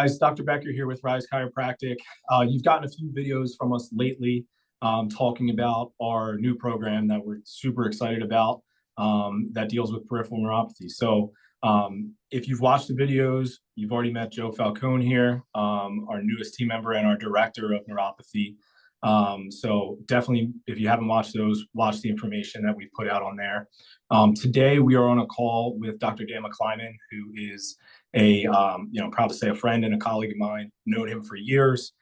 Guys, Dr. Becker here with Rise Chiropractic. You've gotten a few videos from us lately talking about our new program that we're super excited about that deals with peripheral neuropathy. If you've watched the videos, you've already met Joe Falcone here, our newest team member and our director of neuropathy. So definitely, if you haven't watched those, watch the information that we've put out on there. Today, we are on a call with Dr. Dan McClimon, who is proud to say a friend and a colleague of mine, known him for years.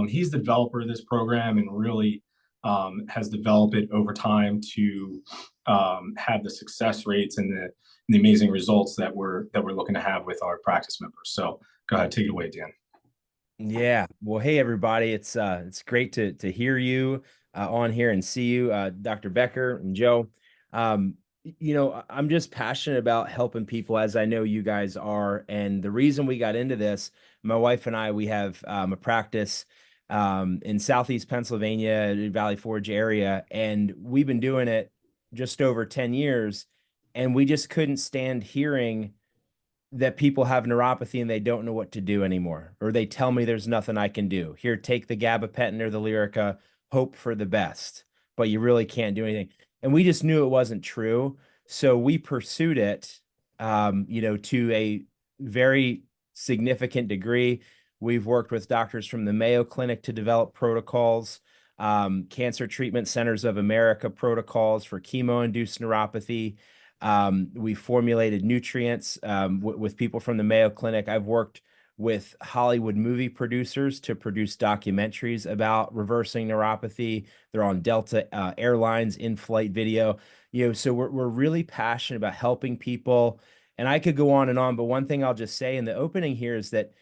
He's the developer of this program and really has developed it over time to have the success rates and the amazing results that we're looking to have with our practice members. So go ahead, take it away, Dan. Yeah. Well, hey everybody. It's great to hear you on here and see you, Dr. Becker and Joe. I'm just passionate about helping people, as I know you guys are. And the reason we got into this, my wife and I, we have a practice in Southeast Pennsylvania, Valley Forge area, and we've been doing it just over 10 years, and we just couldn't stand hearing that people have neuropathy and they don't know what to do anymore, or they tell me there's nothing I can do. Here, take the gabapentin or the Lyrica, hope for the best, but you really can't do anything. And we just knew it wasn't true. So we pursued it, to a very significant degree. We've worked with doctors from the Mayo Clinic to develop protocols, Cancer Treatment Centers of America protocols for chemo-induced neuropathy. We formulated nutrients with people from the Mayo Clinic. I've worked with Hollywood movie producers to produce documentaries about reversing neuropathy. They're on Delta Airlines in-flight video. So we're really passionate about helping people. And I could go on and on, but one thing I'll just say in the opening here is that,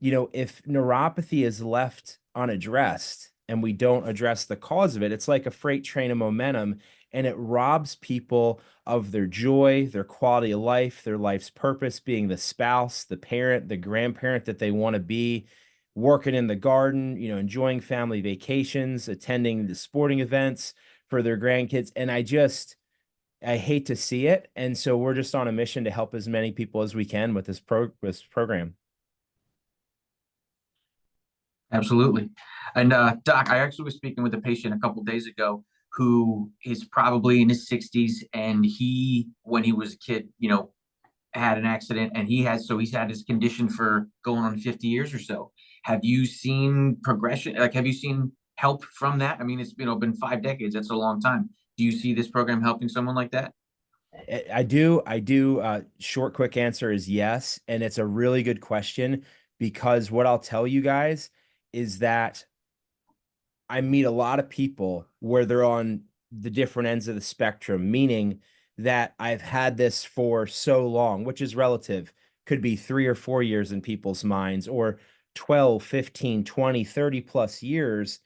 if neuropathy is left unaddressed and we don't address the cause of it, it's like a freight train of momentum, and it robs people of their joy, their quality of life, their life's purpose, being the spouse, the parent, the grandparent that they want to be, working in the garden, enjoying family vacations, attending the sporting events for their grandkids. And I hate to see it. And so we're just on a mission to help as many people as we can with this program. Absolutely. And Doc, I actually was speaking with a patient a couple days ago who is probably in his 60s, and when he was a kid, had an accident, and he's had his condition for going on 50 years or so. Have you seen progression? Like, have you seen help from that? I mean, it's been 5 decades. That's a long time. Do you see this program helping someone like that? I do. Short, quick answer is yes. And it's a really good question, because what I'll tell you guys is that I meet a lot of people where they're on the different ends of the spectrum, meaning that I've had this for so long, which is relative, could be 3 or 4 years in people's minds, or 12, 15, 20, 30 plus years.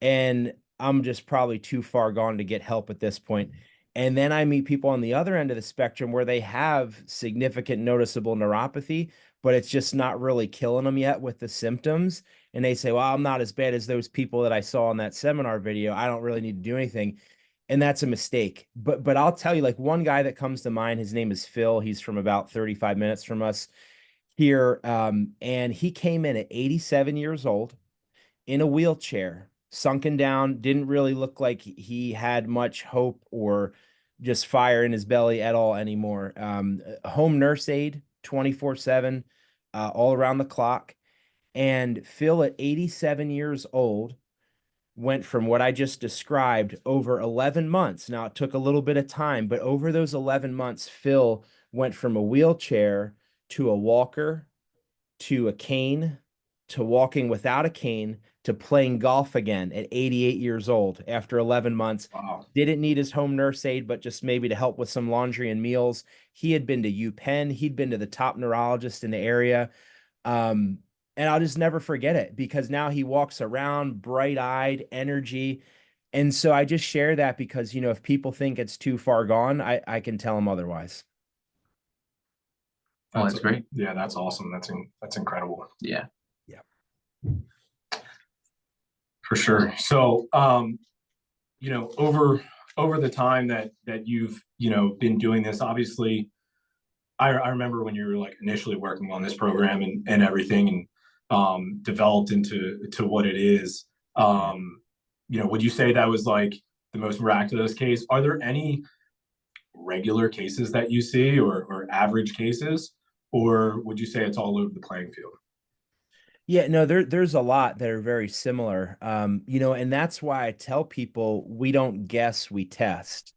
And I'm just probably too far gone to get help at this point. And then I meet people on the other end of the spectrum where they have significant noticeable neuropathy, but it's just not really killing them yet with the symptoms. And they say, well, I'm not as bad as those people that I saw in that seminar video. I don't really need to do anything. And that's a mistake. But I'll tell you, like, one guy that comes to mind, his name is Phil. He's from about 35 minutes from us here. And he came in at 87 years old in a wheelchair, sunken down, didn't really look like he had much hope or just fire in his belly at all anymore. Home nurse aide 24/7, all around the clock. And Phil, at 87 years old, went from what I just described over 11 months. Now, it took a little bit of time, but over those 11 months, Phil went from a wheelchair to a walker, to a cane, to walking without a cane, to playing golf again at 88 years old after 11 months. Wow. Didn't need his home nurse aide, but just maybe to help with some laundry and meals. He had been to UPenn. He'd been to the top neurologist in the area. And I'll just never forget it, because now he walks around bright-eyed, energy. And so I just share that because, if people think it's too far gone, I can tell them otherwise. Oh, that's great. Yeah, that's awesome. That's incredible. Yeah. Yeah. For sure. So, over the time that you've, been doing this, obviously, I remember when you were like initially working on this program and everything, and developed into what it is. Would you say that was like the most miraculous case? Are there any regular cases that you see, or average cases, or would you say it's all over the playing field? Yeah, no, there's a lot that are very similar. And that's why I tell people we don't guess, we test.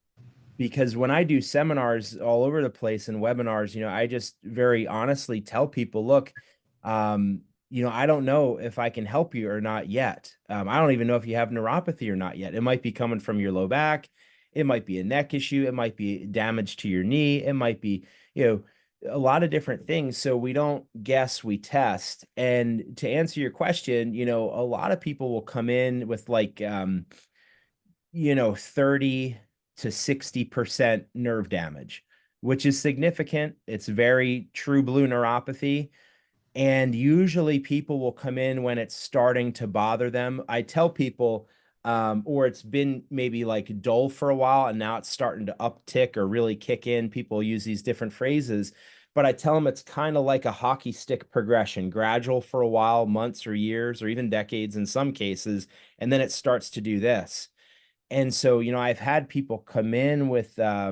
Because when I do seminars all over the place and webinars, I just very honestly tell people, look, I don't know if I can help you or not yet. I don't even know if you have neuropathy or not yet. It might be coming from your low back. It might be a neck issue. It might be damage to your knee. It might be, a lot of different things. So we don't guess, we test. And to answer your question, a lot of people will come in with like, 30 to 60% nerve damage, which is significant. It's very true blue neuropathy. And usually people will come in when it's starting to bother them. I tell people, or it's been maybe like dull for a while and now it's starting to uptick or really kick in. People use these different phrases, but I tell them it's kind of like a hockey stick progression, gradual for a while, months or years, or even decades in some cases. And then it starts to do this. And so, I've had people come in with, I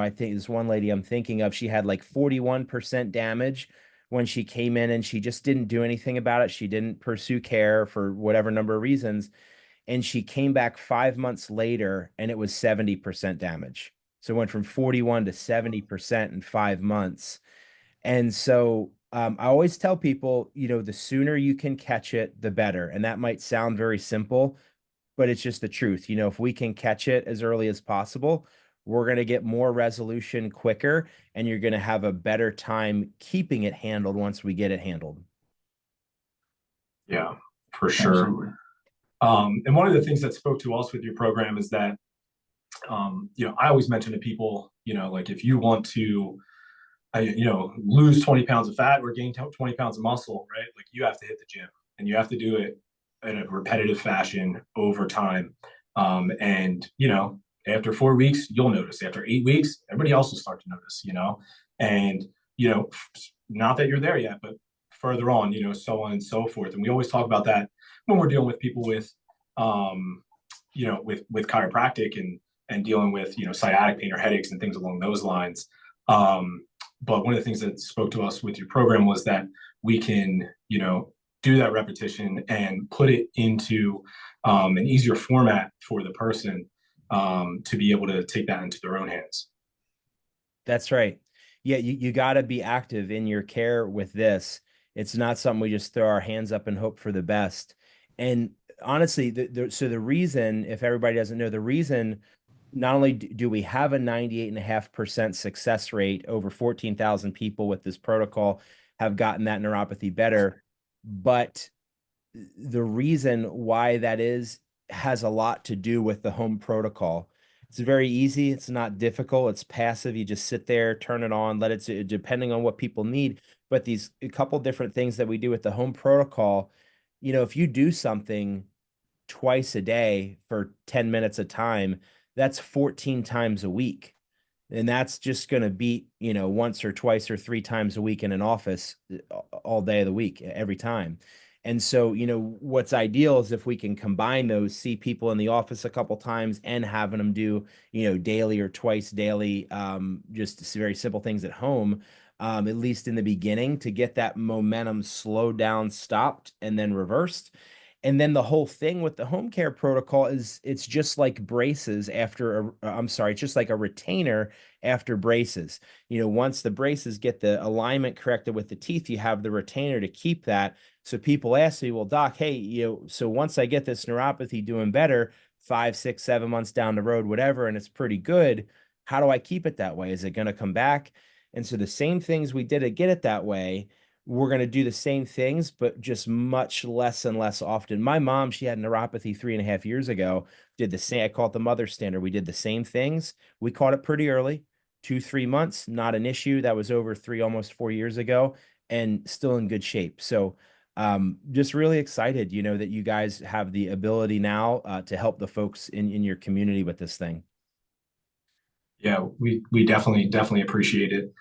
think this one lady I'm thinking of, she had like 41% damage when she came in and she just didn't do anything about it. She didn't pursue care for whatever number of reasons. And she came back 5 months later and it was 70% damage. So it went from 41 to 70% in 5 months. And so I always tell people, the sooner you can catch it, the better. And that might sound very simple, but it's just the truth. If we can catch it as early as possible, we're going to get more resolution quicker, and you're going to have a better time keeping it handled once we get it handled. Yeah, for sure. And one of the things that spoke to us with your program is that, I always mention to people, like if you want to, lose 20 pounds of fat or gain 20 pounds of muscle, right? Like you have to hit the gym and you have to do it in a repetitive fashion over time. And, after 4 weeks, you'll notice. After 8 weeks, everybody else will start to notice, and, not that you're there yet, but further on, so on and so forth. And we always talk about that when we're dealing with people with, with chiropractic and dealing with, sciatic pain or headaches and things along those lines. But one of the things that spoke to us with your program was that we can, do that repetition and put it into an easier format for the person to be able to take that into their own hands. That's right. Yeah, you got to be active in your care with this. It's not something we just throw our hands up and hope for the best. And honestly, so the reason, if everybody doesn't know, the reason not only do we have a 98.5% success rate, over 14,000 people with this protocol have gotten that neuropathy better, but the reason why that is has a lot to do with the home protocol. It's very easy. It's not difficult. It's passive. You just sit there, turn it on, let it, depending on what people need. But these a couple different things that we do with the home protocol, if you do something twice a day for 10 minutes a time, that's 14 times a week. And that's just going to beat, once or twice or 3 times a week in an office all day of the week, every time. And so, what's ideal is if we can combine those, see people in the office a couple times and having them do, daily or twice daily, just very simple things at home, at least in the beginning, to get that momentum slowed down, stopped, and then reversed. And then the whole thing with the home care protocol is it's just like braces after it's just like a retainer after braces. Once the braces get the alignment corrected with the teeth, you have the retainer to keep that. So people ask me, well, doc, hey, so once I get this neuropathy doing better, 5, 6, 7 months down the road, whatever, and it's pretty good, how do I keep it that way? Is it going to come back? And so the same things we did to get it that way, we're going to do the same things, but just much less and less often. My mom, she had neuropathy 3.5 years ago, did the same. I call it the mother standard. We did the same things. We caught it pretty early, 2, 3 months, not an issue. That was over 3, almost 4 years ago, and still in good shape. So just really excited, that you guys have the ability now to help the folks in your community with this thing. Yeah, we definitely appreciate it.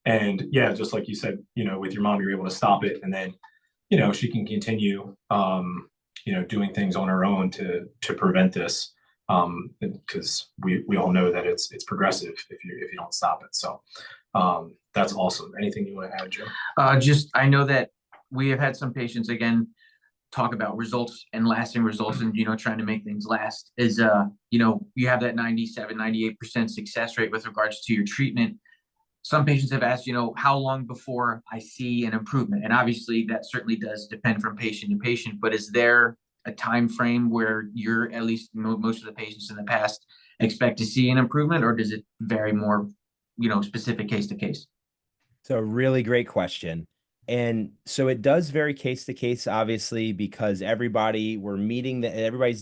And yeah, just like you said, with your mom, you're able to stop it and then she can continue, doing things on her own to prevent this. Because we all know that it's progressive if you don't stop it. So that's awesome. Anything you want to add, Joe? I know that we have had some patients again talk about results and lasting results and trying to make things last is you have that 97-98% success rate with regards to your treatment. Some patients have asked, how long before I see an improvement? And obviously that certainly does depend from patient to patient, but is there a time frame where you're, at least most of the patients in the past, expect to see an improvement, or does it vary more, specific case to case? So really great question. And so it does vary case to case, obviously, because everybody's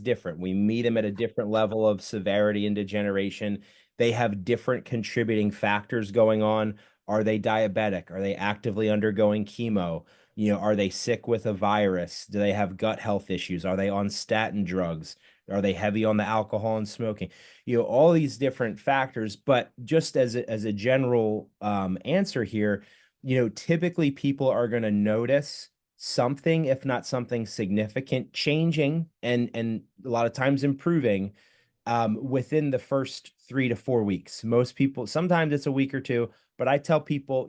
different. We meet them at a different level of severity and degeneration. They have different contributing factors going on. Are they diabetic? Are they actively undergoing chemo? Are they sick with a virus? Do they have gut health issues? Are they on statin drugs? Are they heavy on the alcohol and smoking? All these different factors. But just as a general answer here, typically people are going to notice something, if not something significant, changing and a lot of times improving within the first 3 to 4 weeks. Most people, sometimes it's a week or two, but I tell people,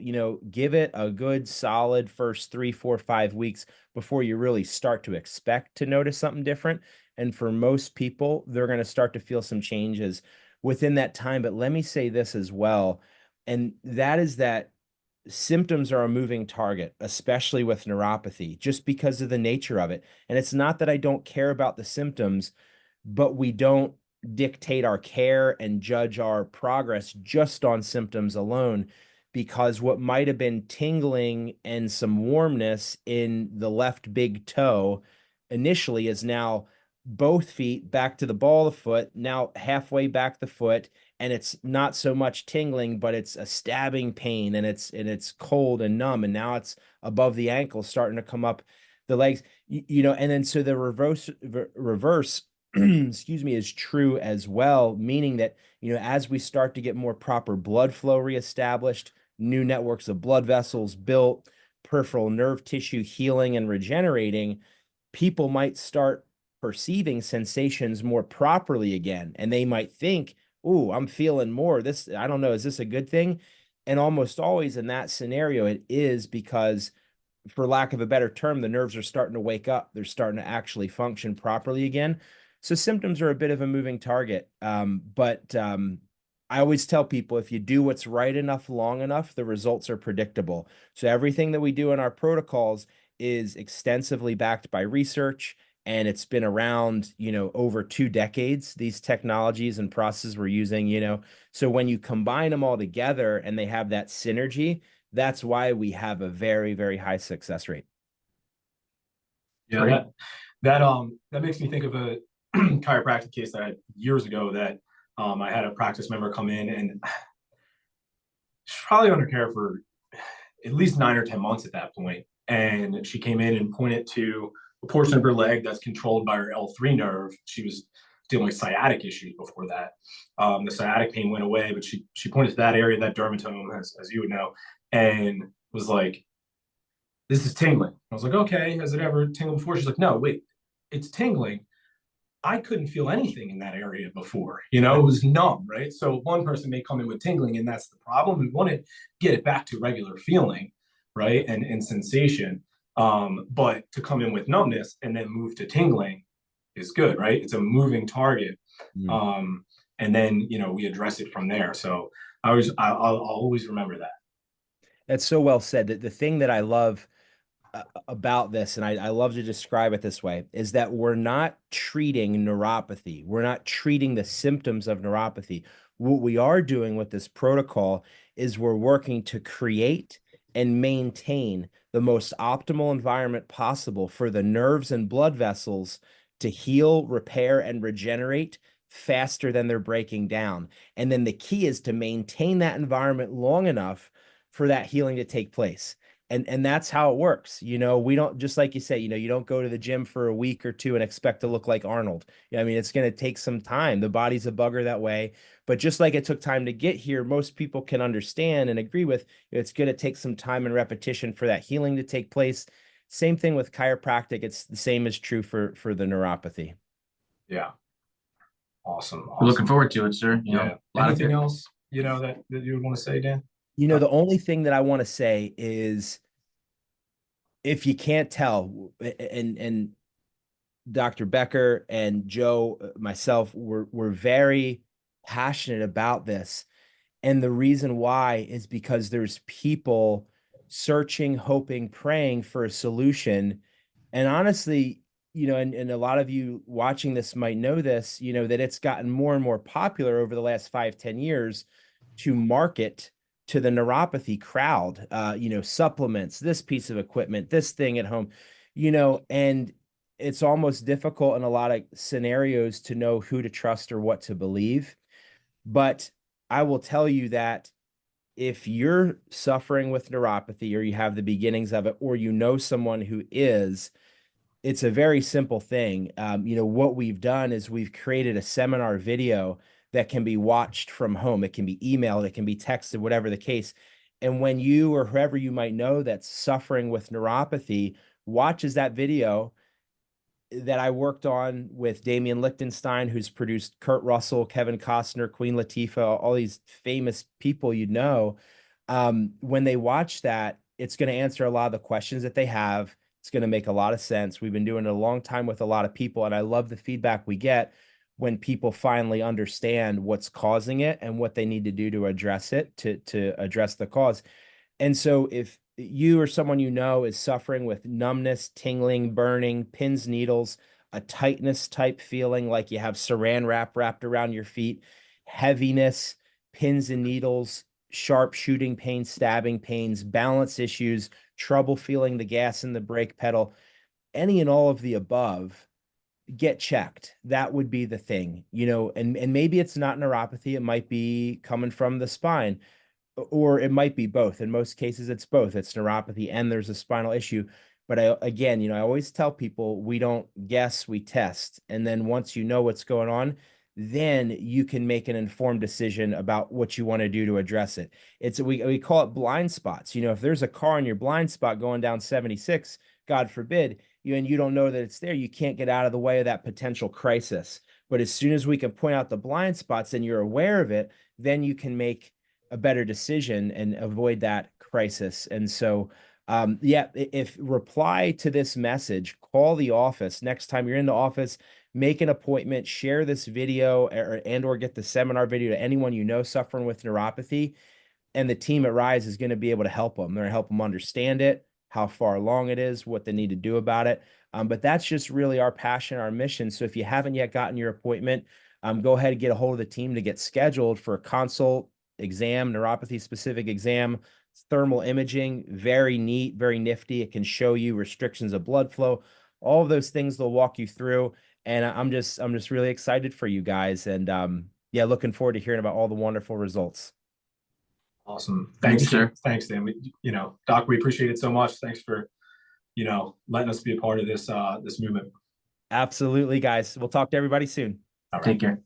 give it a good solid first 3, 4, 5 weeks before you really start to expect to notice something different. And for most people, they're going to start to feel some changes within that time. But let me say this as well, and that is that symptoms are a moving target, especially with neuropathy, just because of the nature of it. And it's not that I don't care about the symptoms, but we don't dictate our care and judge our progress just on symptoms alone, because what might have been tingling and some warmness in the left big toe initially is now both feet back to the ball of the foot, now halfway back the foot, and it's not so much tingling, but it's a stabbing pain, and it's cold and numb, and now it's above the ankle starting to come up the legs, and then so the reverse excuse me, is true as well, meaning that, as we start to get more proper blood flow reestablished, new networks of blood vessels built, peripheral nerve tissue healing and regenerating, people might start perceiving sensations more properly again. And they might think, "Ooh, I'm feeling more. This, I don't know, is this a good thing?" And almost always in that scenario, it is, because, for lack of a better term, the nerves are starting to wake up. They're starting to actually function properly again. So symptoms are a bit of a moving target. But I always tell people, if you do what's right enough, long enough, the results are predictable. So everything that we do in our protocols is extensively backed by research, and it's been around, over 2 decades, these technologies and processes we're using, so when you combine them all together and they have that synergy, that's why we have a very, very high success rate. Yeah, that makes me think of a chiropractic case that I had years ago that I had a practice member come in, and she's probably under care for at least 9 or 10 months at that point. And she came in and pointed to a portion of her leg that's controlled by her L3 nerve. She was dealing with sciatic issues before that. The sciatic pain went away, but she pointed to that area, that dermatome, as you would know, and was like, "This is tingling." I was like, "Okay, has it ever tingled before?" She's like, "No, wait, it's tingling. I couldn't feel anything in that area before. It was numb, right?" So one person may come in with tingling, and that's the problem. We want to get it back to regular feeling, right, and sensation. But to come in with numbness and then move to tingling is good, right? It's a moving target. And then, we address it from there. So I'll always remember that. That's so well said. That the thing that I love about this, and I love to describe it this way, is that we're not treating neuropathy. We're not treating the symptoms of neuropathy. What we are doing with this protocol is we're working to create and maintain the most optimal environment possible for the nerves and blood vessels to heal, repair, and regenerate faster than they're breaking down. And then the key is to maintain that environment long enough for that healing to take place. And that's how it works. We don't, just like you say, you don't go to the gym for a week or two and expect to look like Arnold. I mean, it's going to take some time. The body's a bugger that way. But just like it took time to get here, most people can understand and agree with, it's going to take some time and repetition for that healing to take place. Same thing with chiropractic. It's the same is true for the neuropathy. Yeah. Awesome. We're looking forward to it, sir. You know, Yeah. a lot of Anything else, you know, that you would want to say, Dan? You know, the only thing that I want to say is, if you can't tell, and Dr. Becker and Joe, myself, we're very passionate about this. And the reason why is because there's people searching, hoping, praying for a solution. And honestly, you know, and a lot of you watching this might know this, you know, that it's gotten more and more popular over the last 5-10 years to market to the neuropathy crowd, you know, supplements, this piece of equipment, this thing at home, you know, and it's almost difficult in a lot of scenarios to know who to trust or what to believe. But I will tell you that if you're suffering with neuropathy, or you have the beginnings of it, or you know someone who is, it's a very simple thing. You know, what we've done is we've created a seminar video that can be watched from home. It can be emailed, it can be texted, whatever the case. And when you or whoever you might know that's suffering with neuropathy watches that video that I worked on with Damian Lichtenstein, who's produced Kurt Russell, Kevin Costner, Queen Latifah, all these famous people you know, when they watch that, it's going to answer a lot of the questions that they have. It's going to make a lot of sense. We've been doing it a long time with a lot of people, and I love the feedback we get when people finally understand what's causing it and what they need to do to address it, to address the cause. And so if you or someone you know is suffering with numbness, tingling, burning, pins, needles, a tightness type feeling like you have saran wrap wrapped around your feet, heaviness, pins and needles, sharp shooting pains, stabbing pains, balance issues, trouble feeling the gas in the brake pedal, any and all of the above, get checked. That would be the thing, you know, and maybe it's not neuropathy. It might be coming from the spine, or it might be both. In most cases, it's both. It's neuropathy and there's a spinal issue. But again, you know, I always tell people, we don't guess, we test. And then once you know what's going on, then you can make an informed decision about what you want to do to address it. We call it blind spots. You know, if there's a car in your blind spot going down 76, God forbid, and you don't know that it's there, you can't get out of the way of that potential crisis. But as soon as we can point out the blind spots and you're aware of it, then you can make a better decision and avoid that crisis. And so, yeah, if reply to this message, call the office next time you're in the office, make an appointment, share this video, or get the seminar video to anyone you know suffering with neuropathy. And the team at Rise is going to be able to help them. They're going to help them understand it, how far along it is, what they need to do about it. But that's just really our passion, our mission. So if you haven't yet gotten your appointment, go ahead and get a hold of the team to get scheduled for a consult, exam, neuropathy specific exam, thermal imaging, very neat, very nifty. It can show you restrictions of blood flow, all of those things they'll walk you through. And I'm just really excited for you guys. And yeah, looking forward to hearing about all the wonderful results. Awesome. Thanks, sir. Thanks, Dan. You know, Doc, we appreciate it so much. Thanks for, you know, letting us be a part of this, this movement. Absolutely, guys. We'll talk to everybody soon. All right. Take care.